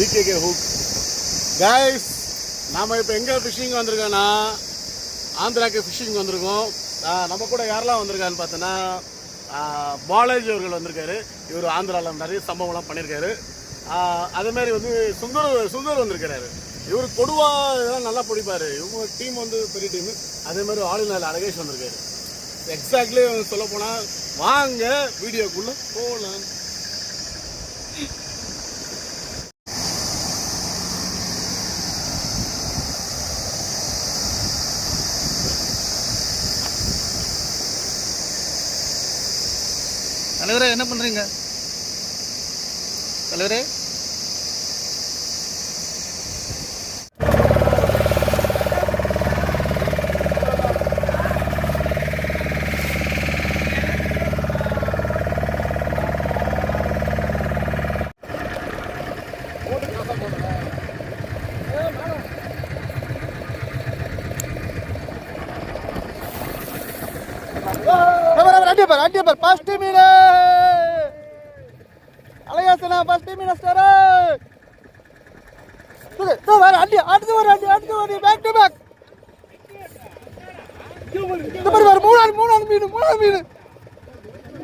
PKK hook. Guys, நாம் இப்போ எங்கே ஃபிஷிங் வந்திருக்கோன்னா ஆந்திராக்கு ஃபிஷிங் வந்திருக்கோம். நம்ம கூட யாரெல்லாம் வந்திருக்கான்னு பார்த்தோன்னா பாலாஜி அவர்கள் வந்திருக்காரு. இவர் ஆந்திராவில் நிறைய சம்பவம்லாம் பண்ணியிருக்காரு. அதேமாதிரி வந்து சுந்தர் வந்திருக்கிறாரு. இவர் கொடுவா இதெல்லாம் நல்லா பிடிப்பார். இவங்க டீம் வந்து பெரிய டீமு. அதேமாதிரி ஆளுநர் அழகேஷ் வந்திருக்காரு. எக்ஸாக்ட்லி சொல்ல போனால் வாங்க வீடியோக்குள்ளே போகலாம். தலைவரே, என்ன பண்றீங்க தலைவரே? அடியப்பர் ஃபர்ஸ்ட் மீன் அழகாசனா ஃபர்ஸ்ட் மீன் ஸ்டார் தோ வர அடி அடுத்து வர பேக் டு பேக். இந்த மாதிரி வர மூணாவது மீன்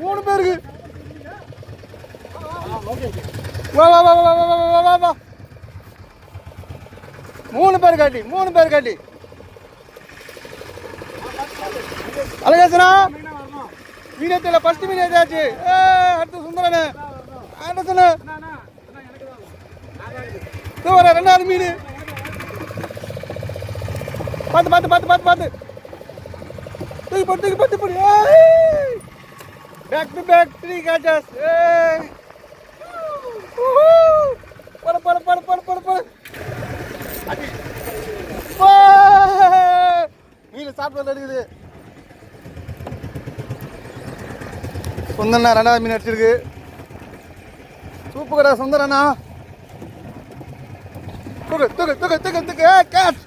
மூணு பேருக்கு. வா வா வா வா வா வா வா மூணு பேர் காட்டி அழகாசனா மீனத்தில் ஃபர்ஸ்ட் மீன் ஏதாச்சு. அடுத்து சுந்தரனு ஆண்டர்சனு வர ரெண்டாவது மீன். பார்த்து தூக்கி போட்டு பேக் டு பேக் 3 catches. போட மீன் சாப்பிட்டு இருக்குது. சுந்தரண்ணா ரெண்டாவது மீன் அடிச்சிருக்கு. சூப்பர் கடை சுந்தரண்ணா. தூக்கு கேட்ச்.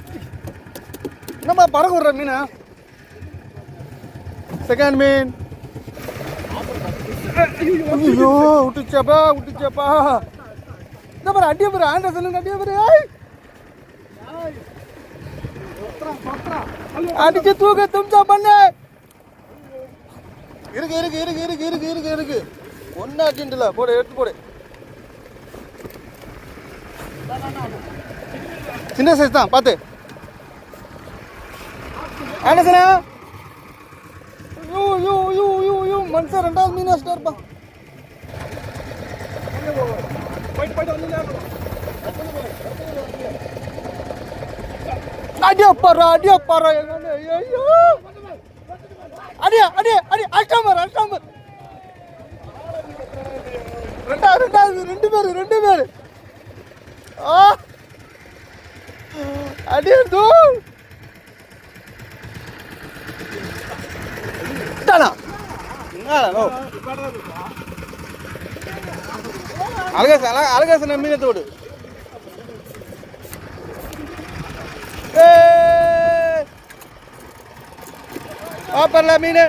என்னம்மா பறக்க விடுற மீன். செகண்ட் மீன். ஐயோ விட்டுச்சாப்பா. இந்த பாரு அடிய பாரு ஆண்டர்சன் அடிச்சு தூக்க தும்சா பண்ணு. இருக்கு ஒன்னா அடிச்சுல போடு, எடுத்து போடு. சின்ன சைஸ் தான் பார்த்து. ஆண்டர்சனா யூ மனுஷன் ரெண்டாவது மீன் வச்சுட்டா இருப்பா. அடியா பாரு ஐயோ அடி அஷ்டாமர் ரெண்டு பேரு அடி தூள் அழகாசன மீனத்தோடு பாப்பர்ல மீன்.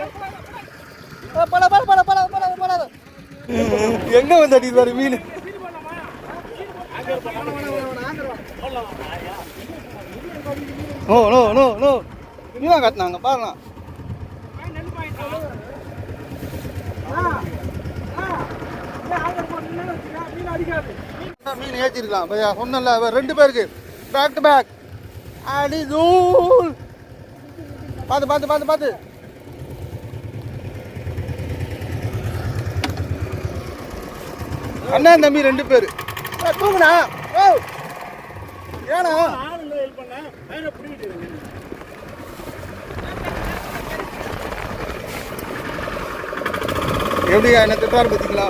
எங்க வந்து அடிப்பாரு மீன். நோ மீனா காட்டினாங்க பாருங்க. மீன் ஏற்றிருக்கலாம் சொன்னல. ரெண்டு பேருக்கு பேக் டு பேக் அடி தூள். பார்த்து அண்ணா தம்பி ரெண்டு பேரு தூங்குனா. ஏன்னா எப்படியா என்ன திட்டாரு பார்த்தீங்களா?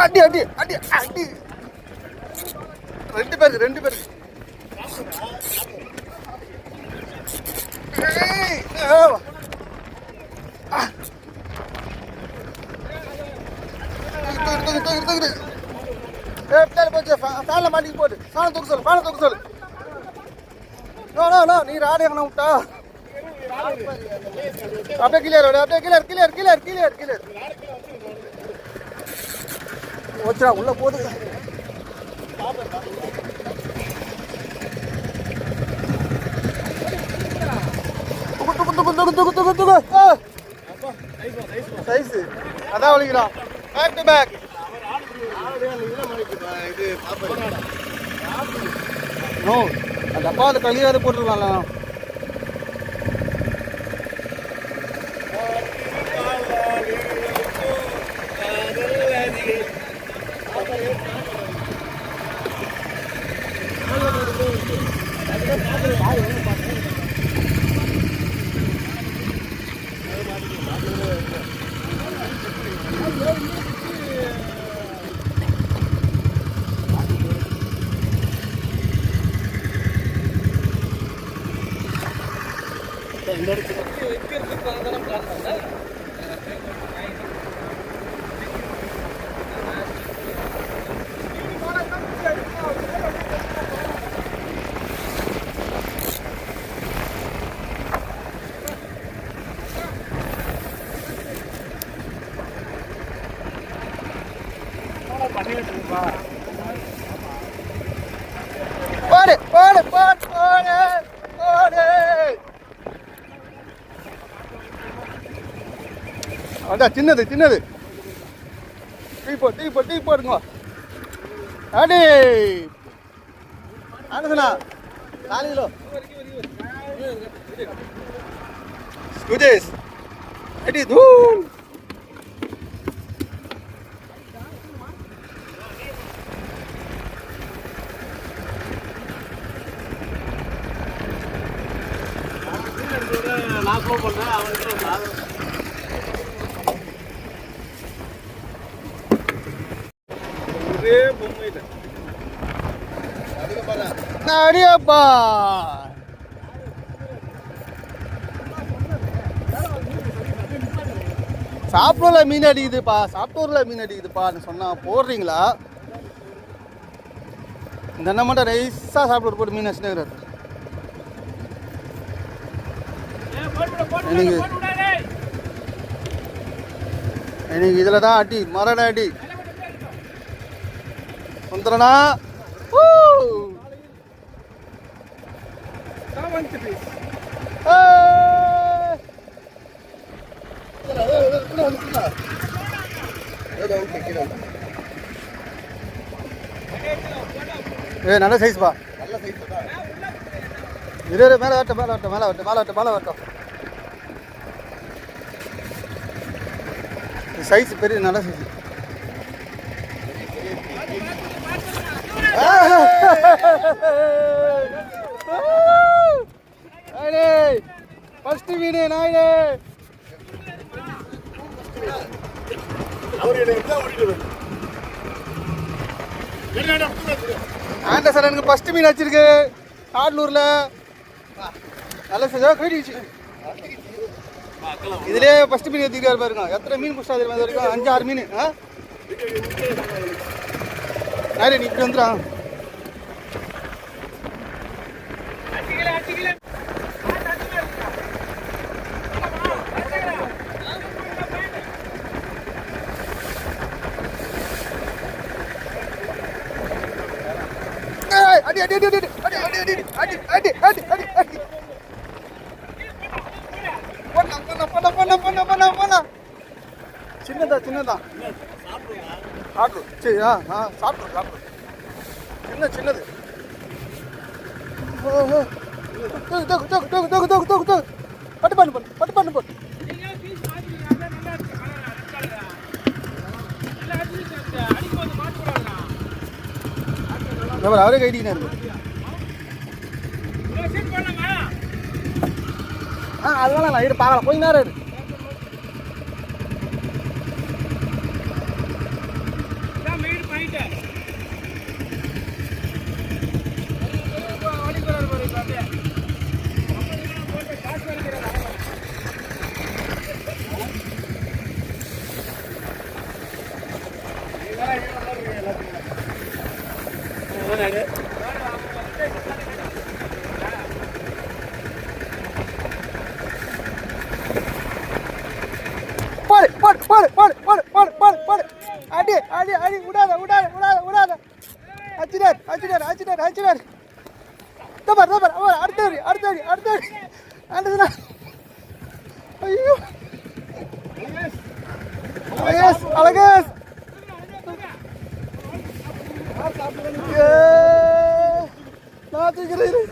அடி அடி அடி அடி. ரெண்டு பேருக்கு. ஏய், தூக்கு. போச்சு ஃபேன்ல மாட்டிக்கு போட்டு ஃபேனை தூக்க சொல்லு. நோ நீ ராடி எங்கே விட்டா அப்படியே கிளியர் வச்சுடா உள்ள போகுது. தூக்கு சைஸ் அதான் வலிக்கிறான். Back to back. நோ அந்த அப்பா அதை கழியாத போட்டுருக்கலாம்ல. அதான் சின்னது டீ போடுங்க. அடி ஆனதுண்ணா 4 கிலோ அடி தூள். நான் ஃபோன் பண்ணேன் அவனுக்கு அடியப்பா சாப்பிடல மீன் அடிக்குதுப்பா சொன்னா போடுறீங்களா? இந்த அண்ணன் மட்டும் ரைஸா சாப்பிட போட்டு மீன் வச்சுக்கிறாரு. எனக்கு இதுல தான் அடி மரண அடி சுந்தரனா. நல்ல சைஸ்பா. இரு மேலே வரட்டும். சைஸ் பெரிய நல்ல சைஸ். ஃபர்ஸ்ட் மீன் நாயுடு. ஆண்டர்சன் எனக்கு ஃபர்ஸ்ட் மீன் வச்சிருக்கு ஆடலூர்ல. நல்ல சைஸா போயிடுச்சு. இதுலேயே ஃபர்ஸ்ட் மீன் ஏற்றிக்காரு பாருங்க. எத்தனை மீன் பிடிச்சா அது வரைக்கும் 5-6 மீன். நாயுடு நீ இப்படி வந்துடா. சின்னதா ஆட்ரு சரி சாப்பிடு சின்னது. பட்டு பண்ணு அவரே கைடிக்கினா இருக்கு. அதெல்லாம் நான் பார்க்கலாம் கொஞ்ச நேரம் இருக்கு. போடு போடு போடு போடு போடு போடு போடு அடி அடி அடி விடாத விடாத விடாத விடாத அச்சிடார் அச்சிடார் அச்சிடார் அச்சிடார் தபார் தபார் அவர் அடுத்தவரி அடுத்தவரி அடுத்தவரி அடுத்ததுனா ஐயோ அழகேஸ் அழகேஸ் நான் தூக்கிறேன்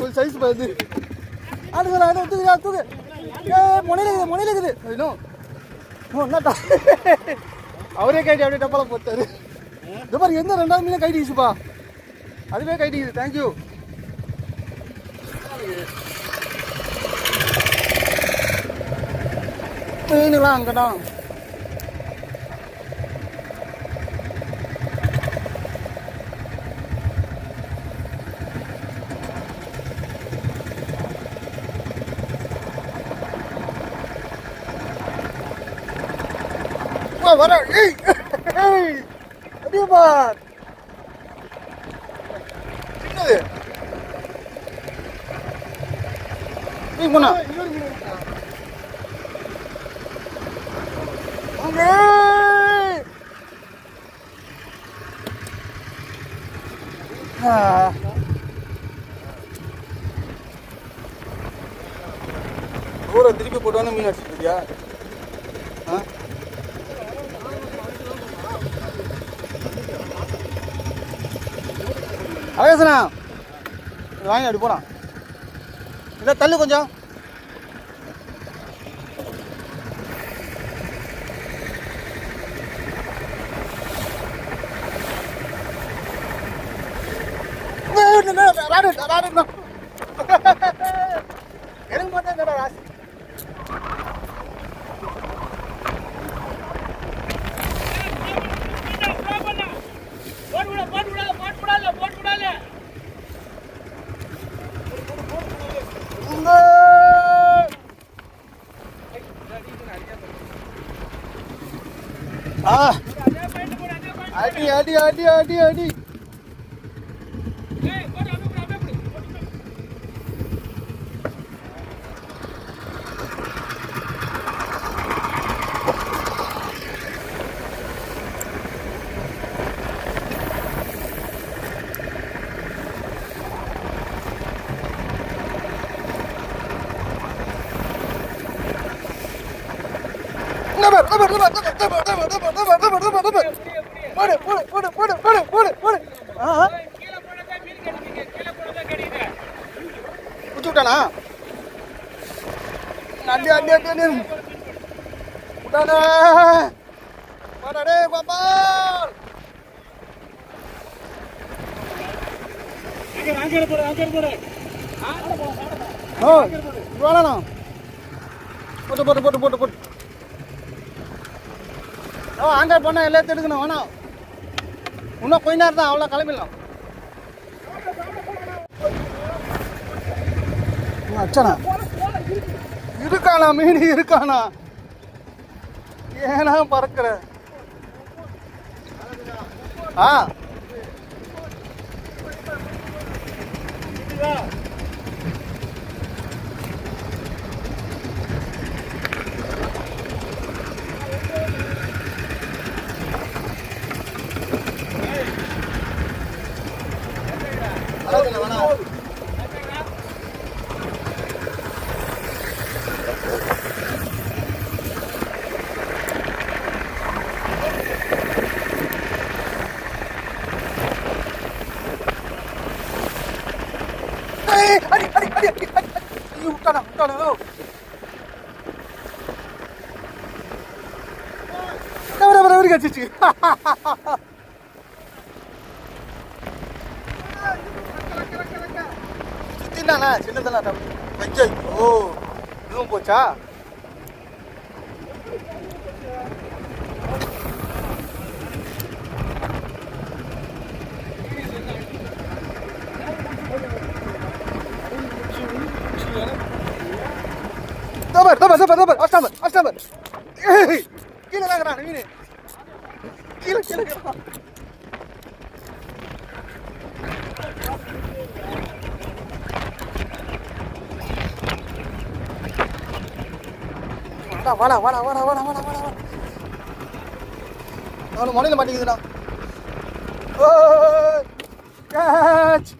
ஒரு சைஸ் பாது அடுத்ததுனா தூக்கு தூக்கு முனையில் இருக்குது இன்னும் என்னட்டா அவரே கைட்டி அப்படியே டப்பால போட்டாரு இந்த பாருங்க எந்த 2வது மீனே கைட்டிச்சுப்பா அதுவே கைட்டிக்குது தேங்க்யூ மீனுலாம் அங்கதான் வர அப்படியே பார் சின்னது நீ போனா ஊரை திருப்பி போட்டு வந்து மீன் அடிச்சுட்டு இருக்கியா அழகேசனா இது வாங்கி அப்படி போலாம் இல்லை தள்ளு கொஞ்சம் எனக்கு மட்டும் ராசி அடி அடி அடி அடி அடி விட்டானா அடி அடி அடி அடி விட்டானே வாடா பாப்பா வேணாம் போட்டு போட்டு போட்டு போட்டு போட்டு ஆண்ட்ராய்ட் பண்ண எல்லாத்தையும் எடுக்கணும் வேணாம் இன்னும் கொஞ்ச நேரம் தான் அவ்வளோ கிளம்பிடலாம் அச்சனா இருக்கானா மீன் இருக்கானா ஏன்னா பறக்கிற சுத்தினா சின்னதெல்லாம் ஓ இதுவும் போச்சா தபர் தபர் தபர் தபர் அஸ்டாபர் அஸ்டாபர் கீழே வாங்குறான் மீன் கீழே கீழே வாடா வாடா வாடா வாடா வாடா வாடா வாடா. அவனு மலையில் மாட்டேங்குதுடா. கேட்ச்.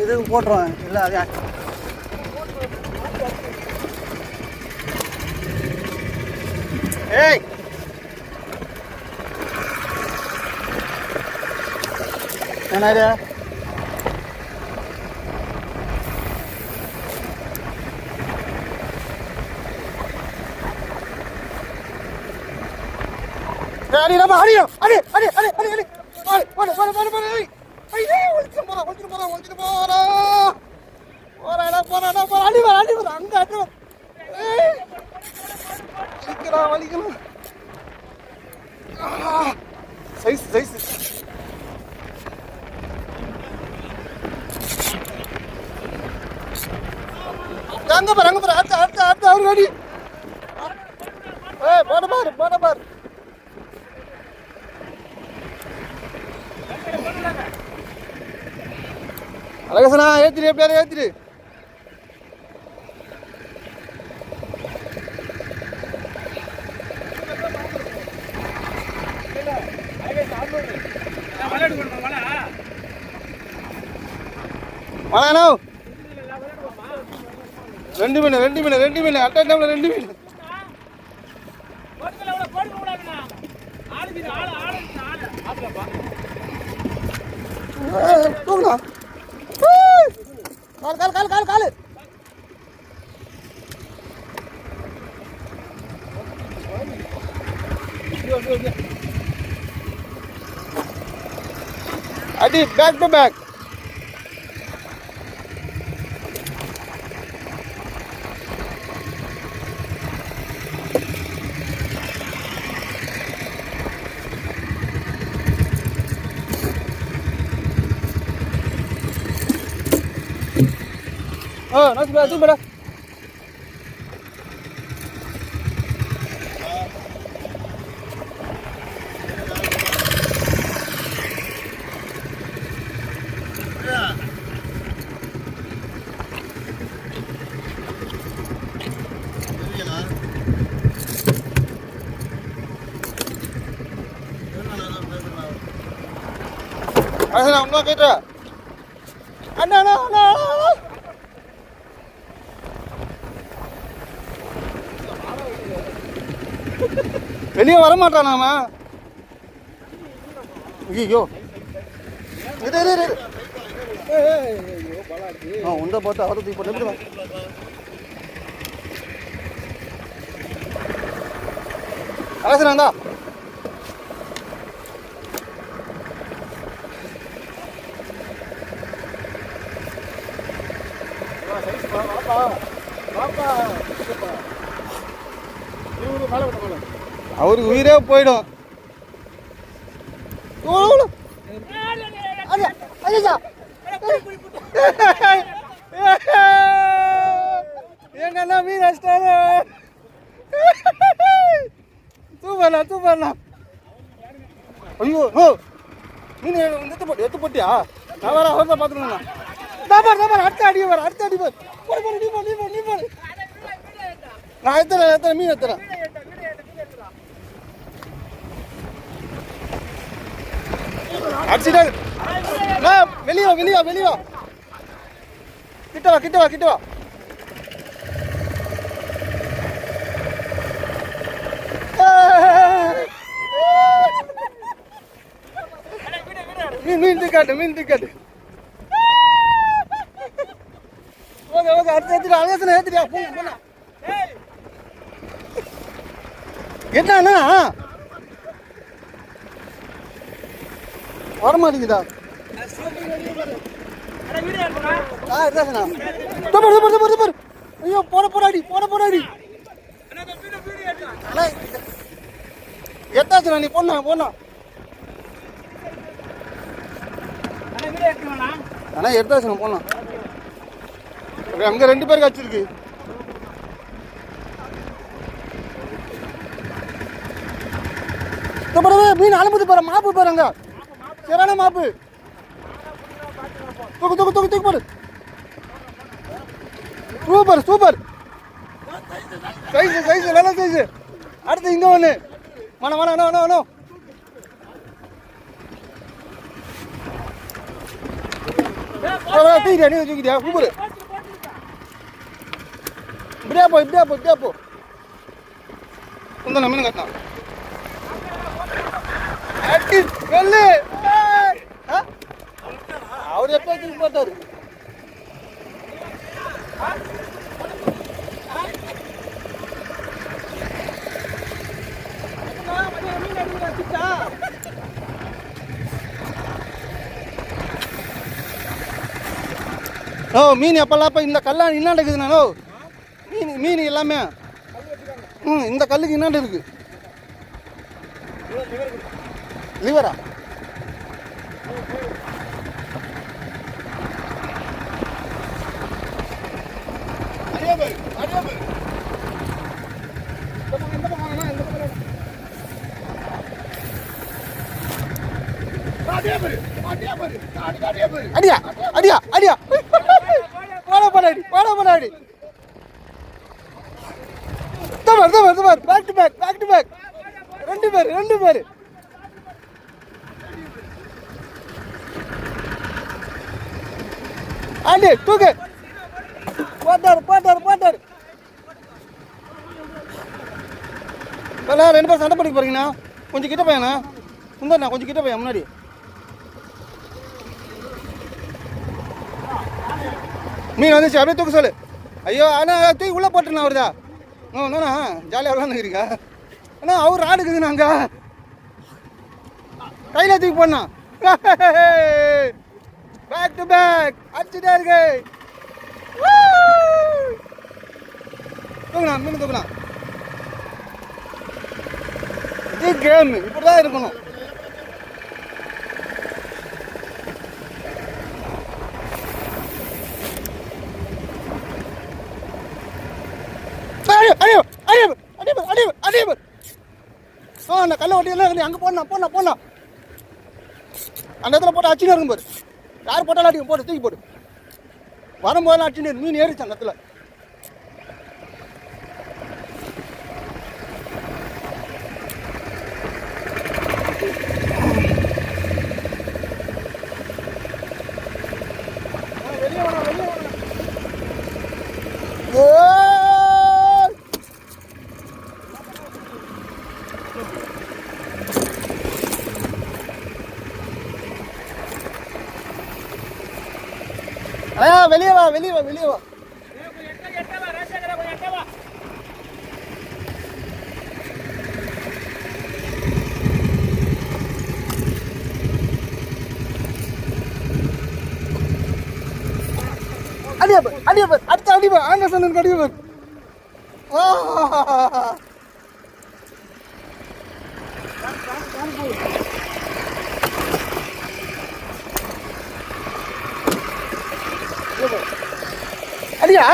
இதுக்கு போட்டுருவேன் இல்லை அதே. ஏய் என்னது அடி நம்ம அடியும் அடி அடி அடி அடி அடி போடு போடு போடு போடு போடு. ஐயே ஒளிச்சு போறா ஒளிச்சு போறா ஒளிச்சு போறா போறா போறா போறா. அடி வர அடி வர அங்க அடி வர. வலிக்கலாம் வலிக்கலாம். Size size. அங்க பாரு அடுத்த அடுத்த அடுத்த அவரு அடி. போட பாரு போட பாரு. அழகசனா ஏத்திரு எப்படியாரு ஏத்திரு. வாடா 2 மீன் 2 மீன் 2 மீன் அட்டை டைம்ல 2 மீன். தூக்குடா. கால் கால் கால் கால் கால். அடி பேக் டு பேக். நாச்சு பேடா தூக்கு பேடா. அண்ணா உங்க கேட்ட அண்ணா அண்ணா அண்ணா. வெளியே வர மாட்டானாமா. ஐயோ உண்டை பார்த்து அவரை தூக்கி போட்டு எப்படி அலசனாண்டா. அவருக்கு உயிரே போயிடும். எங்கன்னா மீன் அடிச்சிட்டாரு. தூப்பண்ணா தூப்பண்ணா. ஐயோ நோ மீன் எத்து போட்டியா? நான் வேற அவர்தான் பார்த்துக்கணுண்ணா. அடுத்த அடி வர அடுத்த அடி பார். நீ போடு நான் எத்தனை மீன் எத்துறேன். அடிச்சுட்டா வெளியே வா. கிட்ட வா. மீன் திக்காட்டு. ஓகே அடுத்து அழகசன ஏத்துறியா? போனா என்னன்னா வர மாட்டேங்குதா? எடுத்தாச்சுண்ணா. தூப்பர். ஐயோ போடாடி. அண்ணா எடுத்தாச்சுண்ணா, நீ போண்ணா. அண்ணா எடுத்தாச்சுண்ணா, போண்ணா. அங்க 2 பேருக்கு வச்சிருக்கு. மீன் அனுமதி போற மாப்பு போறாங்க. சரியான மாப்பு. தூக்கு போடு. சூப்பர். சைஸ் நல்ல சைஸ். அடுத்து இங்க ஒண்ணு. வேணா. தூக்கிட்டியா? நீ தூக்கிட்டியா? சூப்பர். இப்படியா போ. இந்த மீன் கட்டலாம். அவர் எப்ப தூக்கி போட்டாரு? மீன் எப்பெல்லாம் இந்த கல்லாம் இன்னாண்டு இருக்குதுண்ணா. மீன் எல்லாமே இந்த கல்லுக்கு இன்னாண்டு இருக்கு. லிவரா? அடியா போடாடி. தவர் பேக் டு பேக். 2 பேர். அடி தூக்கு. போட்டாரு. ரெண்டு பேரும் சண்டை பண்ணிக்க போறீங்கண்ணா. கொஞ்சம் கிட்ட போயண்ணா. சுந்தர்ண்ணா கொஞ்சம் கிட்ட போய் முன்னாடி. மீன் வந்துச்சு, அப்படியே தூக்க சொல்லு. ஐயோ அண்ணா தூக்கி உள்ளே போட்டுண்ணா அவருதா. அண்ணா ஜாலியாக விளாண்டுக்கிறீங்க அண்ணா. அவர் ஆடுக்குதுண்ணா அங்கே. கையில் தூக்கி போடணா. பேக் டு பேக் அடிச்சுட்டே இருக்கு. தூக்குண்ணா, மீன் தூக்குண்ணா. இது கேம் இப்படிதான் இருக்கணும். அந்த கல்லை ஒட்டி அங்கே போடணும். அந்த இடத்துல போட்டு அச்சின்னு இருக்கும் பாரு. யார் போட்டாலும் அடிக்கும். போட்டு தூக்கி போடு. வரும்போதெல்லாம் அச்சின்னு மீன் ஏறிச்சு அந்த இடத்துல. வெளியே வா. அடியப்பர் அடுத்த அடிப்பர் ஆண்டர்சன் அடிப்பர். அடியா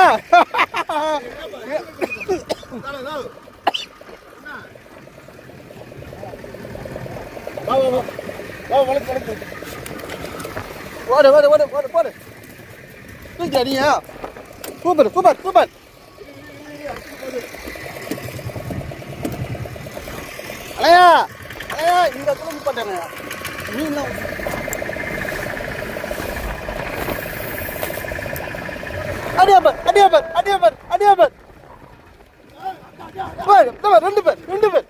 போடு அடியா. சூப்பர். அலையா இந்த குழம்பு போட்டாங்க மீன். அடியாபர் 2 பேர்.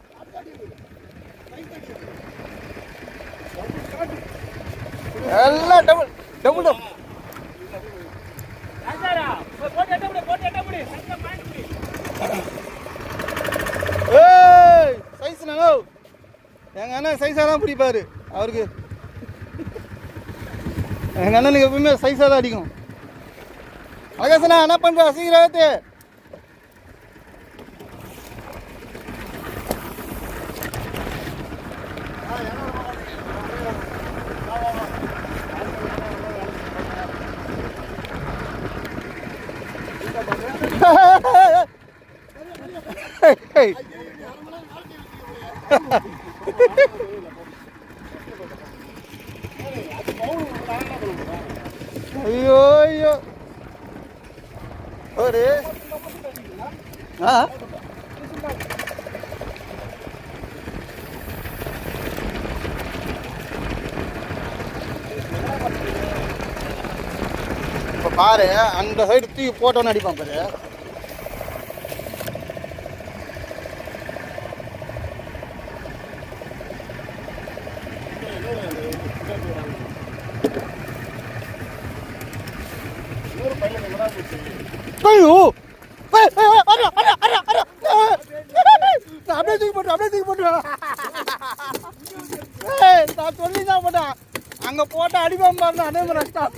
எல்லாம் டபுள். சைஸ் நானோ எங்க அண்ணா சைஸா தான் பிடிப்பாரு அவருக்கு. எங்கள் அண்ணனுக்கு எப்பவுமே சைஸாக தான் அடிக்கும். அழகாசனா என்ன பண்ணுற சீக்கிரத்து? ஐயோ ஐயோ ஒரு இப்போ பாரு அந்த சைடு தூக்கி போட்டோன்னு அடிப்பான் பாரு. ஐயோ அப்படியே தூக்கி போட்டு நான் சொல்லி தான் போட்டேன். அங்கே போட்ட அடிப்பான் பாருங்க அதே மாதிரி கஷ்டம்.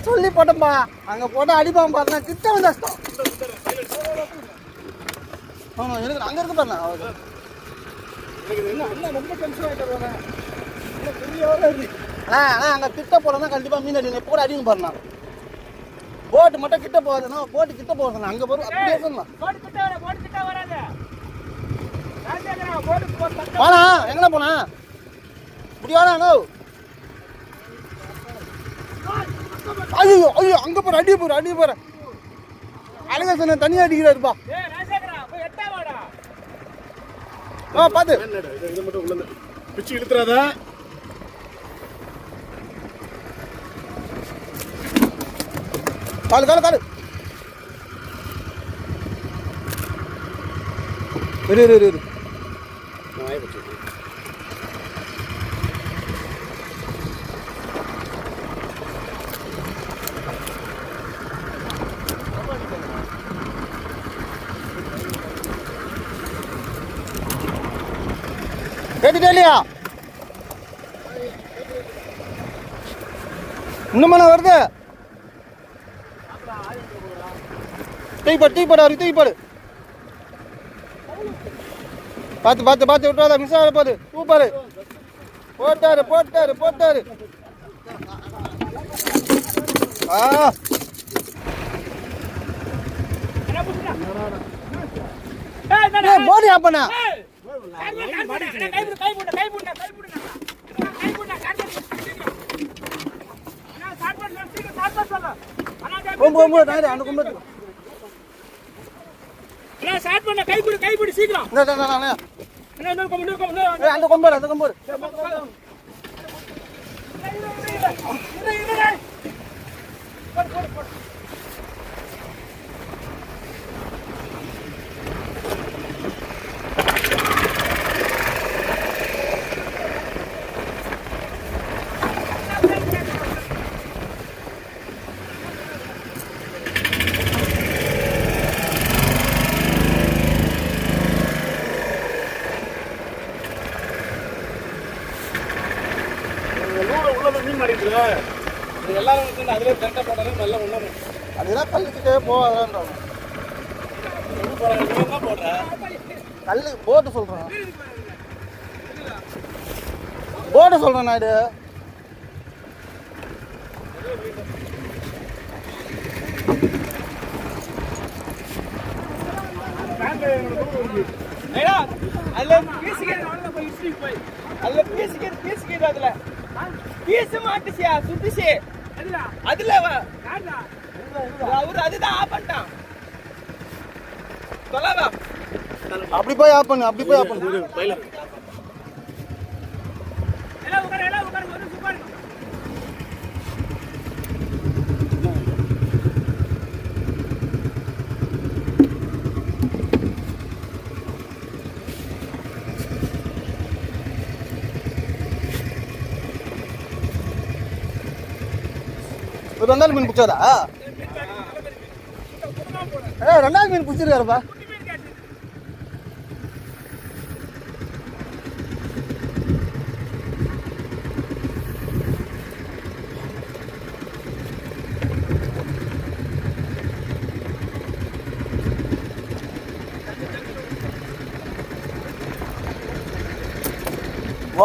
சொல்லி போட்டோம்பா அங்கே போட்ட அடிப்பான் பாருங்க கிட்ட வந்து கஷ்டம். ஆமாம் எனக்கு அங்கே இருக்கு பாருங்க. அங்கே கிட்ட போறோம்னா கண்டிப்பா மீன் அடிங்க. இப்போ கூட அடிங்க பாருண்ணா. போட்டு மட்டும் கிட்ட போகுதுன்னா போட்டு கிட்ட போகுதுண்ணா. அங்கே போகிறோம் அப்படியே சொல்லலாம். போனா எங்கண்ணா போனா இப்படி வாடா. ஐயோ ஐயோ அங்கே போகிற அடிய போகிற அழகாசன தனியாக அடிக்கிறாருப்பா. பார்த்து இது மட்டும் உள்ள பிச்சு இழுத்துறாதா. காலு இரு கேட்டுட்டே இல்லையா? இன்னும் வருது. தூக்கி போடு. பார்த்து விட்டுறாத மிஸ் ஆகிற போது. சூப்பர் போட்டாரு. போடி அப்பண்ணா கைப்பிடி சீக்கிரம். அந்த கொம்போடு எல்லாரும் அதுல கரெக்டா போட்டாலும் நல்லா ஒண்ணு. அதெல்லாம் கல்லுக்கிட்டே போவாதான் போடுற கல்லு போட்டு சொல்றேன் நாயுடு. அதுல பீசிக்கிறது அதுல பீசு மாட்டுச்சியா சுத்துச்சு அதுல அவரு அதுதான் ஆஃப் பண்ணிட்டான். சொல்லவா அப்படி போய் ஆஃப் பண்ணு ரெண்டாவது மீன் பிடிச்சாரா? ரெண்டாவது மீன் பிடிச்சிருக்காருப்பா.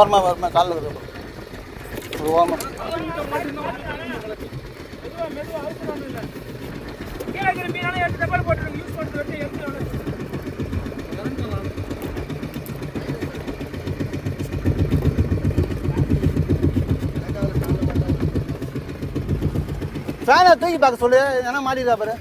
ஓரமாக காலில் ஒரு ஓரமாக. கீழே இருக்கிற மீனாலும் எடுத்து டப்பால் போட்டுருங்க. யூஸ் பண்ணுறது எடுத்து ஃபேனை தூக்கி பார்க்க சொல்லு, ஏன்னா மாட்டிடுறா பாரு.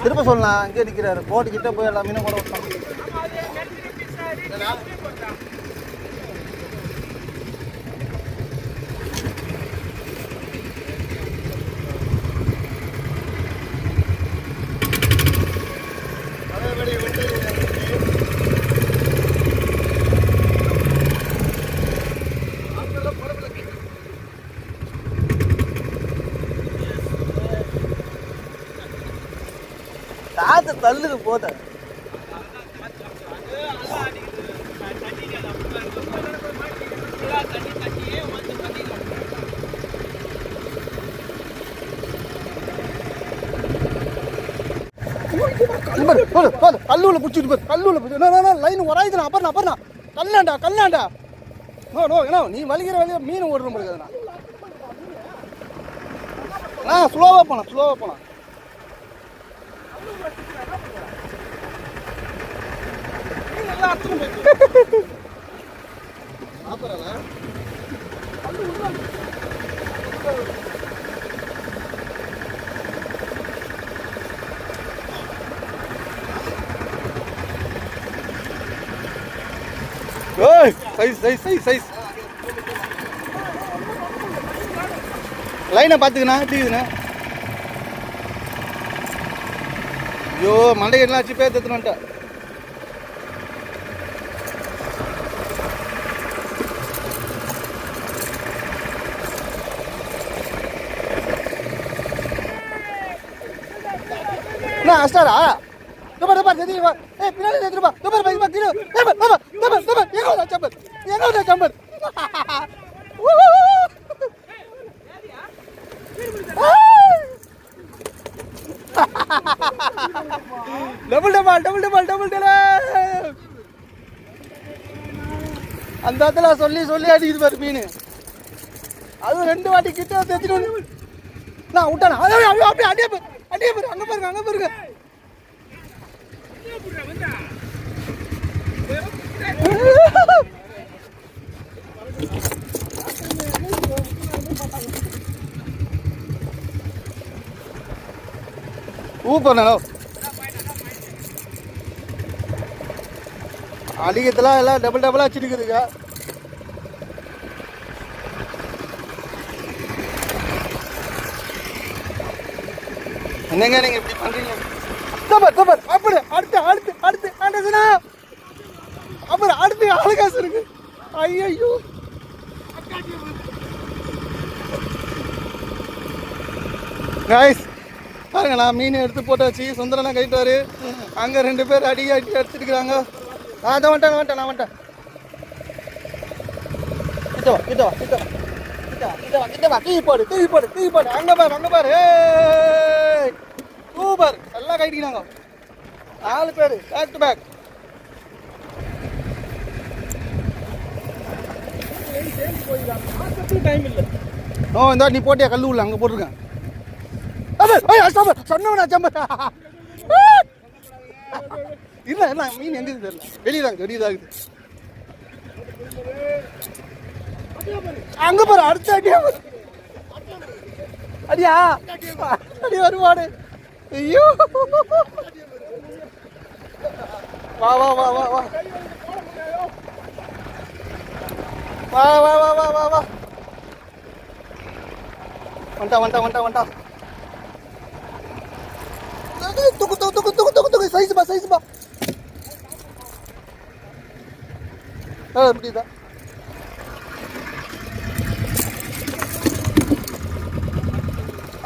திரும்ப சொல்லலாம், அங்கே நிற்கிறாரு. போட்டு கிட்ட போய் எல்லா மீனும் கூட விட்டான். காற்று தள்ளுது போத. கல்லூல பிடிச்சிட்டு போய் கல்லூல பிடிச்சி லைன் உராயுதுண்ணா. அப்புறம் கல்லாண்டா நோ நீ வலிக்கிற வழியா மீன் ஓடுற முடியாதுண்ணா. ஸ்லோவாக போலாம். சைஸ் லைனை பார்த்துக்கண்ணா. எப்படி இருக்குண்ணா? ஐயோ மண்டைகள்லாம் வச்சு பேர் தத்துணுன்ட்டா. என்ன அஸ்டாரா? தப்பர் ஜெதி வா. பின்னாடி எடுத்து வா. Thapar by kilo. தப்பர் எங்க சம்பர். டபுள் அந்த இடத்துல சொல்லி அடிக்குது பாரு மீன். அது 2 வாட்டி கிட்ட தேத்திட்டு நான் விட்டானா. அப்படியே பாரு. அங்க பாருங்க. ஊப்பண்ணோ அடிக்கிறதுலாம் எல்லாம் டபுளாக வச்சுருக்குதுங்க. என்னங்க நீங்கள் இப்படி பண்ணுறீங்க? தப்பர் அப்படி அடுத்து ஆண்டதுனா அப்புறம் அடுத்து ஆளுகாசு இருக்கு. ஐயோ கைஸ் பாருங்க, நான் மீன் எடுத்து போட்டாச்சு. சுந்தரனா கைட்டாரு. அங்கே 2 பேர் அடி அடிச்சிருக்கிறாங்க. நான் வந்துட்டேன். கிட்ட வா. தூக்கி போடு. அங்க பாரு. சூப்பர். எல்லாம் கைட்டிக்கிறாங்க. 4 பேர் பேக் டு பேக். இந்த நீ போட்டியா கல்லு உள்ள அங்க போட்டிருக்கேன். சொன்னவனா சம்பர் இல்ல மீன் எங்க தெரியல. வெளியதான் இருக்குது. அங்க பாரு. அடுத்த அடியா அடி வருவாடு. ஐயோ வா வந்துட்டா. தூக்கு சைஸ் பா. முடியுதா?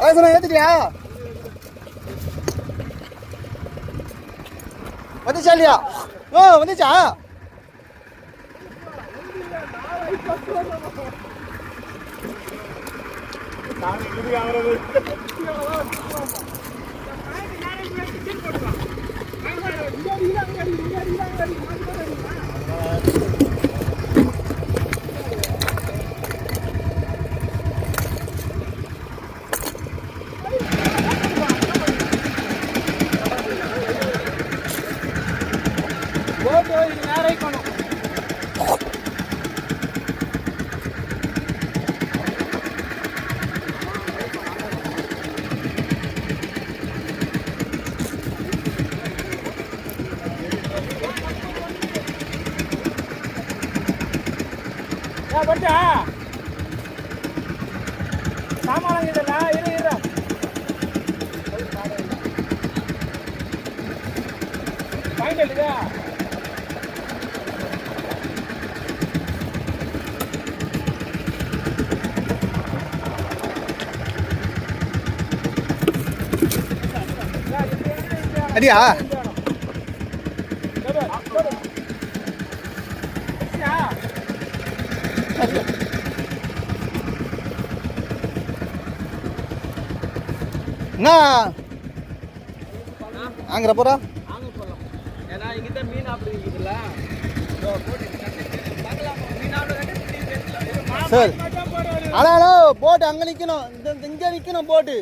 ஏத்துட்டியா? வந்துச்சா இல்லையா? ஓ வந்துச்சா? பட்டா சாமான் இதெல்லா இரு பாயிண்ட் இல்லையா? அடியா? என்ன ஆங்கிற போறா? ஏன்னா இங்கிட்ட மீன் அப்படி இருக்குதுல்ல சரி. ஆனால் போட்டு அங்கே நிற்கணும், இங்கே நிற்கணும் போட்டு,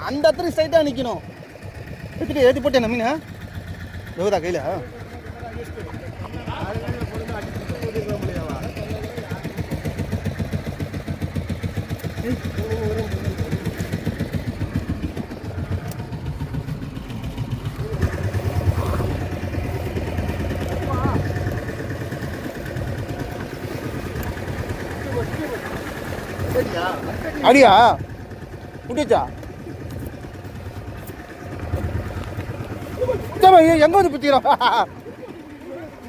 அந்த இடத்துல ஸ்ட்ரைட்டாக நிற்கணும். எடுத்துட்டு ஏற்றி போட்டேன் மீன் எவ்வளோ கையில்? அடியா விட்டுச்சா? எங்க வந்து பிடிக்கிறோம்?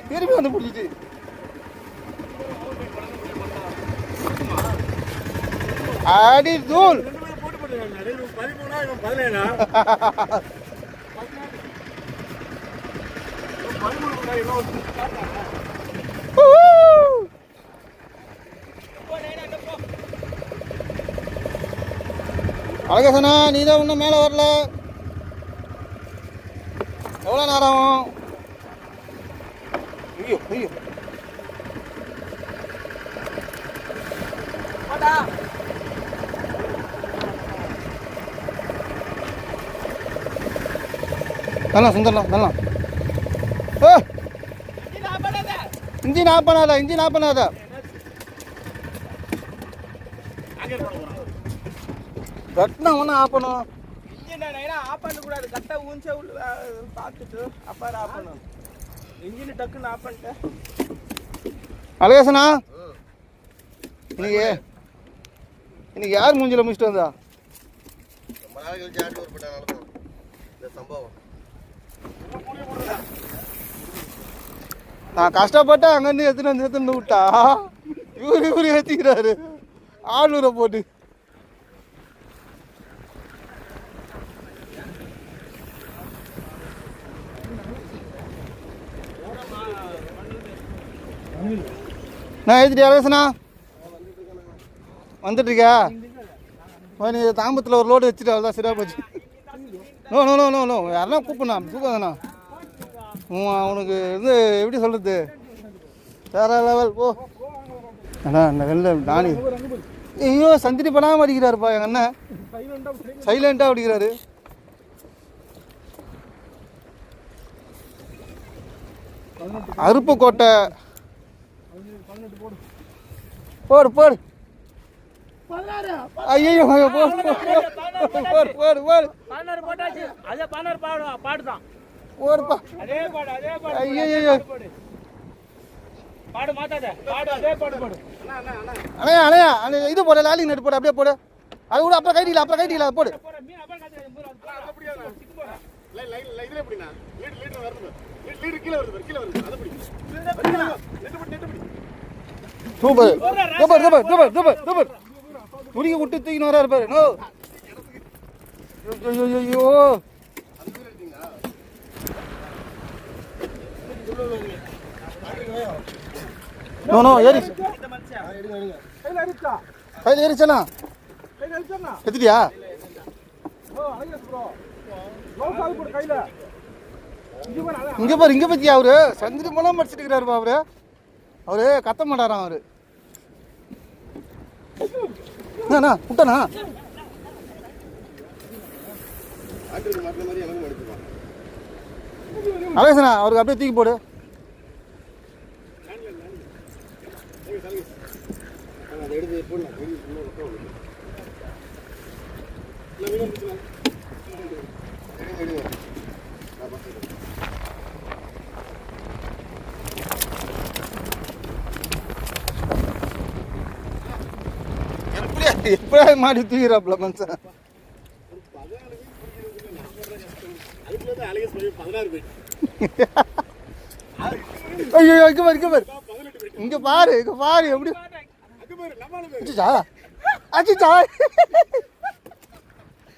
திரும்பி வந்து பிடிச்சிச்சு. அடி தூள். அழகசனா நீ தான் இன்னும் மேலே வரல. எவ்வளோ நேரம் ஆகும்? ஐயோ ஐயோ நல்லா சுந்தரலாம் நல்லா. ஓ இன்ஜின் ஆஃப் பண்ணாத, இன்ஜின் ஆஃப் பண்ணாத. கட்டினா ஒன்றும் ஆஃப் பண்ணும். இன்ஜின் ஆஃப் பண்ணக்கூடாது, கரெக்டாக ஊஞ்சா உள்ள பார்த்துட்டு அப்பாரு ஆஃப் பண்ணணும். இன்ஜின் டக்குன்னு ஆஃப் பண்ணிட்டேன். அழகேசனா இன்னைக்கு யார் மூஞ்சில முடிச்சுட்டு வந்தா? நான் கஷ்டப்பட்டு அங்கேருந்து எடுத்துன்னு விட்டா இவரு ஏற்றிக்கிறாரு ஆளூரை போட்டு. நான் ஏற்றிட்டியா அழகேசனா? வந்துட்டு இருக்கியா? நீ தாம்பத்தில் ஒரு லோடு வச்சுட்டு அவ்வளோதான் சரியாக போச்சு. No no no no no யாருன்னா கூப்பிடண்ணா அவனுக்கு வந்து எப்படி சொல்கிறது, வேற லெவல் போ. அண்ணா அந்த வெளில நானி ஐயோ சந்திரி பண்ணாமல் அடிக்கிறாருப்பா எங்கள் அண்ணன், சைலண்ட்டாக அடிக்கிறாரு. அருப்புக்கோட்டை போடு போடு. ஐயோ போடு போடு போடு. பாடுதான் போடுப்பா. அதே பாடு அதே பாடு. ஐயோ பாடு மாத்தாத, பாடு அதே பாடு பாடு. அணையா அணையா அணையா இது போட லாலிங் நெட் போடு, அப்படியே போடு. அது கூட அப்புறம் கைட்டில போடு. Super super super super super super. முடிக்க விட்டு தூக்கின்னு வராரு பாரு. நோ ஐயோ நோ ஏறி இந்த மனுஷன் கையில் ஏறிச்சானா எடுத்துட்டியா இங்க பாரு இங்க பத்தியா அவரு சந்திரி மூலம் படிச்சுட்டு இருக்கிறாருப்பா அவரு கத்த மாட்டாராம் அவரு என்னண்ணா விட்டனா அழகேசனா அவருக்கு அப்படியே தூக்கி போடு எப்படியா மாடி தூக்கிறாப்ல மனுஷன் ஐயோ இங்க பாரு எப்படி அச்சிச்சா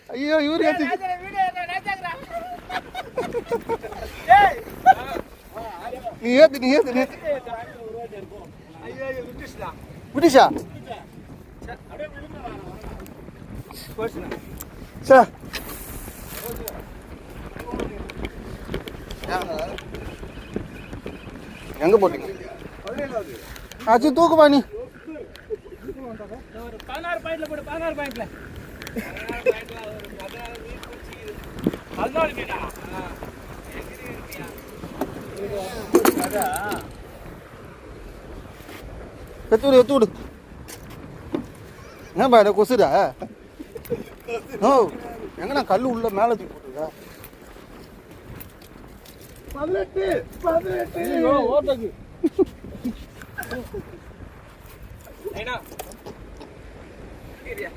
ஐயோ இவரு நீ ஏத்து விட்டுஷா சார் எங்க போட்டீங்க ஆச்சு தூக்குப்பா நீ 16 பாயிண்ட்ல போடு 16 பாயிண்ட்ல 14 மீனா எத்து விடு ஏன்பா இதை கொசுடா ஓ எங்கண்ணா கல் உள்ள மேலே தூக்கி போட்டுருக்கா 18 ஓட்டக்கு ஏனா சரியா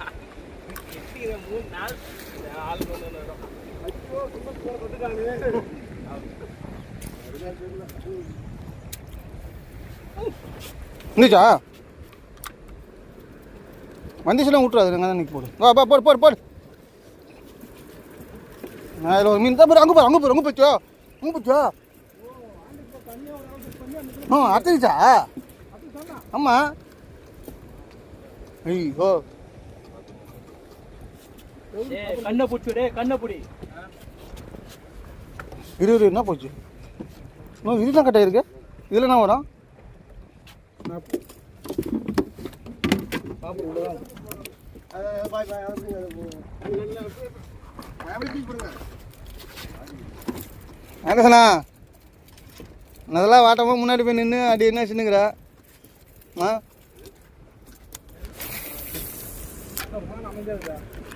3 நாள் ஆள் கொண்டு வரோம் ஐயோ சும்மா போட்டுட்டானே நிச்சா வந்துச்சுலாம் விட்டுறாது அங்கே தான் நிற்க போடு வா போடு நான் இதில் ஒரு மீன் தான் அங்கே போச்சோ அத்தரிச்சா ஆமாம் ஐயோ கண்ணை பிடிச்சுடே கண்ணை பிடி இரு என்ன போச்சு இதுதான் கட்டாயிருக்கு இதில் என்ன வரும் ஆகசனா அதெல்லாம் வாட்டமாக முன்னாடி போய் நின்று அடி என்ன சின்னுங்கிற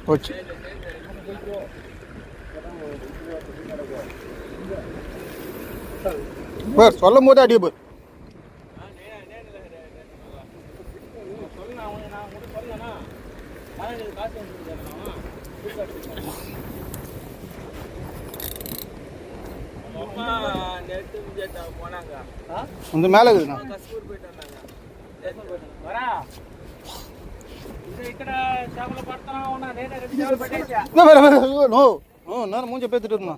போச்சு பார் சொல்லும் போது அடிய பார் அந்த மேலே இருக்குதுண்ணா நேரம் மூஞ்ச பேத்துட்டு இருந்தா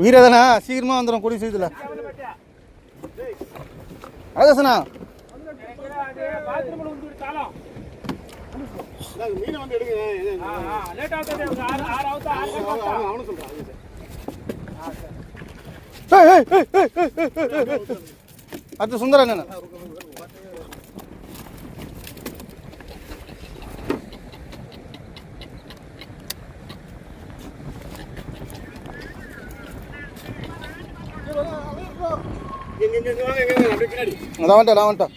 வீரதானா சீக்கிரமா வந்துடும் குடி சீத்துல அழகசனா அது சுந்தரங்க நான் வந்துட்டேன்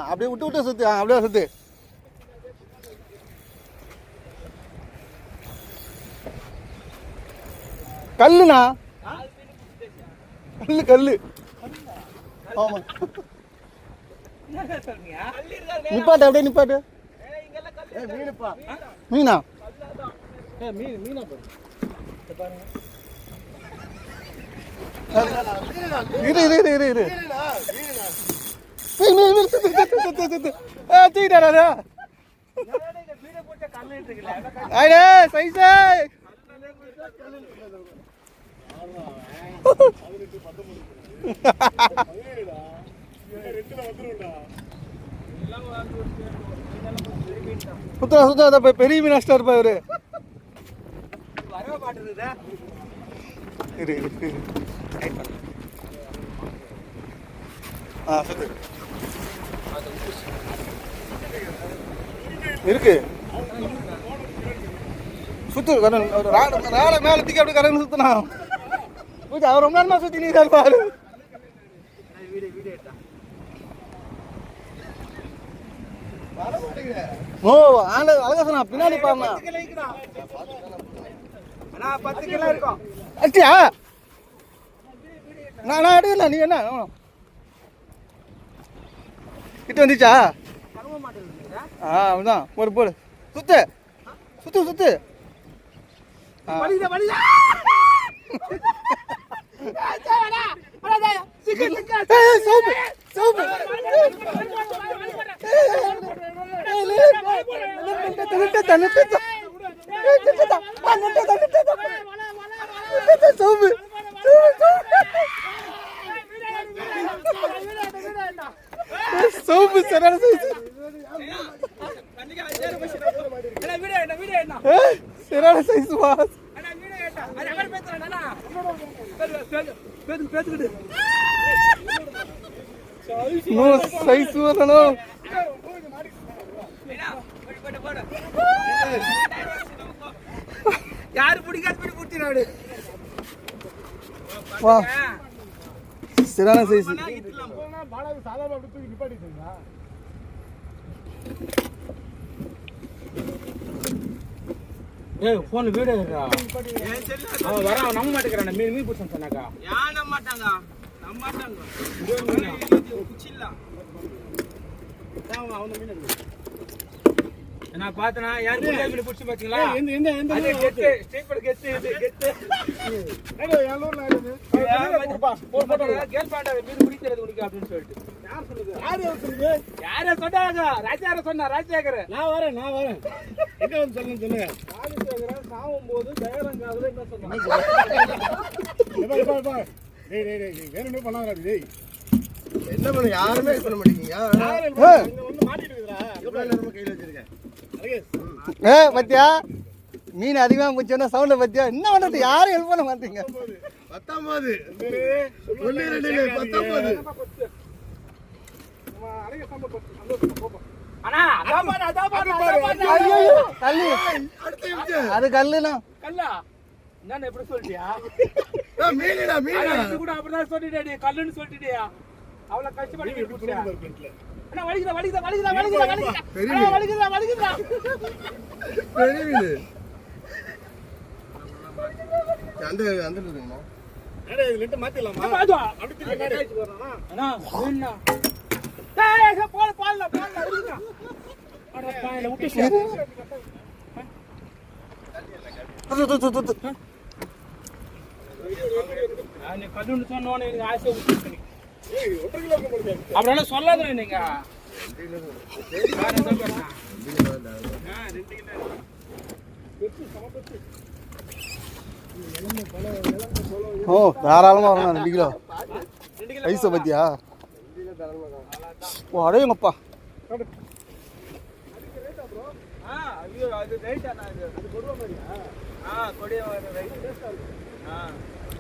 அப்படியே விட்டு சுத்து அப்படியே சுத்து கல்லுண்ணா கல்லு ஆமா நிப்பாட்டு அப்படியே நிப்பாட்டு மீனா மீனா பாரு இரு தூக்கிட்டாரா ஐடே சைஸே சுத்தா பெரிய மீனாஸ்டர் இருப்பா இவரு வர மாட்டேங்குதா இரு சுத்து இருக்கு சுத்து ராட மேல தூக்கி அப்படி கரண்ட் சுத்தினா அவர் ரொம்ப நேரமா சுத்தி நீ பாரு ஓ அழகா சொன்னா பின்னாடி பாருங்க 10 கிலோ இருக்கும் அச்சியா நான் எடுக்கல நீ என்ன கிட்ட வந்துச்சா அதுதான் போடு சுத்து சுத்து சுத்து சோப்பு சரியான சரியான சைஸ் வா சைஸ் வரணும் யாரு பிடிக்காது வா சரியான சைஸ் போன் வீடியோ அவன் வர நம்ப மாட்டேங்கிறான் மீன் பிடிச்சேன் சொன்னாக்கா ஏன் நம்ப மாட்டாங்க நான் பார்த்தனா யார் மீன் பிடிச்சி பாத்தீங்களா மீன் பிடிக்கிறது உனக்கு அப்படின்னு சொல்லிட்டு யார சொன்னாங்க ராஜார சொன்னா ராஜசேகர் நான் வரேன் எங்க வந்து சொல்லுங்க ராஜசேகர் சாவும் போது தயாரங்காதுல என்ன சொன்னாங்க என்ன பண்ண யாருமே பண்ண மாட்டீங்க பத்தியா மீன் அதிகமா போச்சுன்னா சவுண்ட பத்தியா என்ன பண்றது யாரும் ஹெல்ப் பண்ண மாட்டீங்க 19 அது கல்லுனா கல்லா என்ன எப்படி சொல்லிட்டியா மீனா கூட அப்படிதான் சொல்லிட்டே கல்லுன்னு சொல்லிட்டியா அவ்வளவு கஷ்டப்பட்டு பிடிச்சா அண்ணா வலிக்குதா பெரிய மீன் அந்த இருக்குமா அடே இது லிட்ட மாத்திடலாமா அப்படி திருப்பி வரணும்னா அண்ணா மீனா டேய் பால்ல இருக்குடா அட பாயில விட்டுச்சு நான் கல்லுன்னு சொன்னோனே எனக்கு ஆசை விட்டுச்சு அப்படின்னா சொல்லாத நீங்க ஓ தாராளமா வரணும் 2 கிலோ ஐஸ பத்தியா ஓ அடையங்கப்பா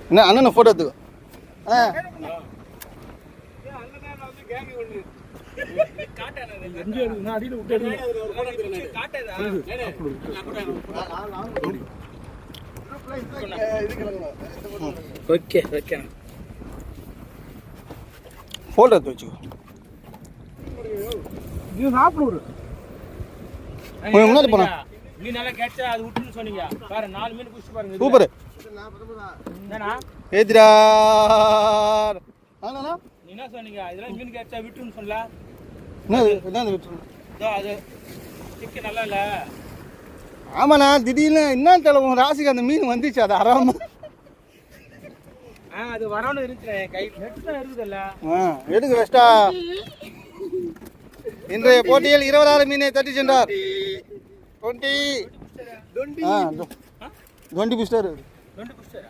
என்ன அண்ணன் போட்டோ எடுத்துக்கோ போட்டோ எடுத்து வச்சுக்கோ முன்னாடி போனா மீன் நல்லா கேட்டா அது விட்டுன்னு சொன்னீங்க பாரு 4 மீன் புடிச்சு பாருங்க சூப்பர் என்னடா ஏத்ரா நீ என்ன சொன்னீங்க இதெல்லாம் மீன் கேட்டா விட்டுன்னு சொல்லல என்ன விட்டுறணும் அது சிக்கன் நல்லா இல்ல. ஆமாண்ணா திடீர்னு என்ன தெரியல உன் ராசிக்கு அந்த மீன் வந்துச்சு அது அறாம அது வரணும் இருந்துச்சு என் கை நெட்டு தான் இருக்குதுல்ல. எடுக்கு வெஸ்டா இன்றைய போட்டியில் 20,000 மீனை தட்டி சென்றார் 20 பிஸ்டர் ரெண்டு குஸ்டரா?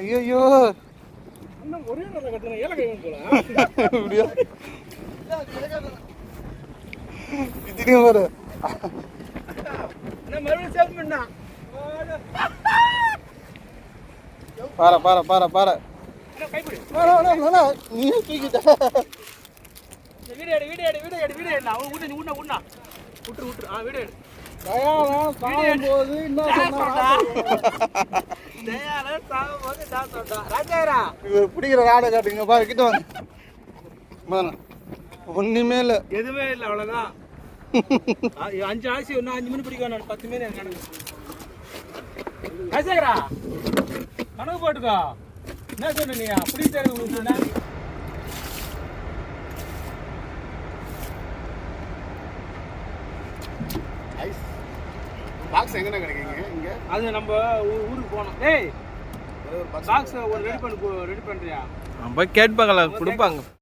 ஐயோ இன்னும் ஒரே நல்ல கட்டணும் ஏல கை போல. இப்படியா திடீர்னு வர நான் மறுபடியும் சேவ் பண்ணா. பாரு பாரு பாரு பாரு கைப்பிடி. நீ தூக்கிட்ட வீடியோ எடு வீடியோ எடு வீடியோ எடு வீடியோ எடு. அவன் உண்ணு உண்ணா உண்ணா விட்டுரு விட்டுரு. வீடியோ எடு. தயாரம் சாகும்போது என்ன சொன்னா தயாரா சாகும்போது நான் சொன்னேன். ராஜாரா இவர் பிடிக்கிற ராடை காட்டுங்க பாரு கிட்ட வாங்க பாரு ஒண்ணுமே இல்லை எதுவுமே இல்லை அவ்வளோதான். 5 ஆசி ஒன்று 5 மணி பிடிக்கும். நான் 10 மீன் கணக்கு. ராஜாரா கணக்கு போட்டுக்கோ. என்ன சொன்ன நீ அப்படி தெரியும் சொன்ன. பாக்ஸ் எங்கண்ணா கிடைக்குங்க இங்க? அது நம்ம ஊருக்கு போனோம். ஏய் பாக்ஸ் ஒரு ரெடி பண்றியா? போய் கேட்பாங்களா கொடுப்பாங்க.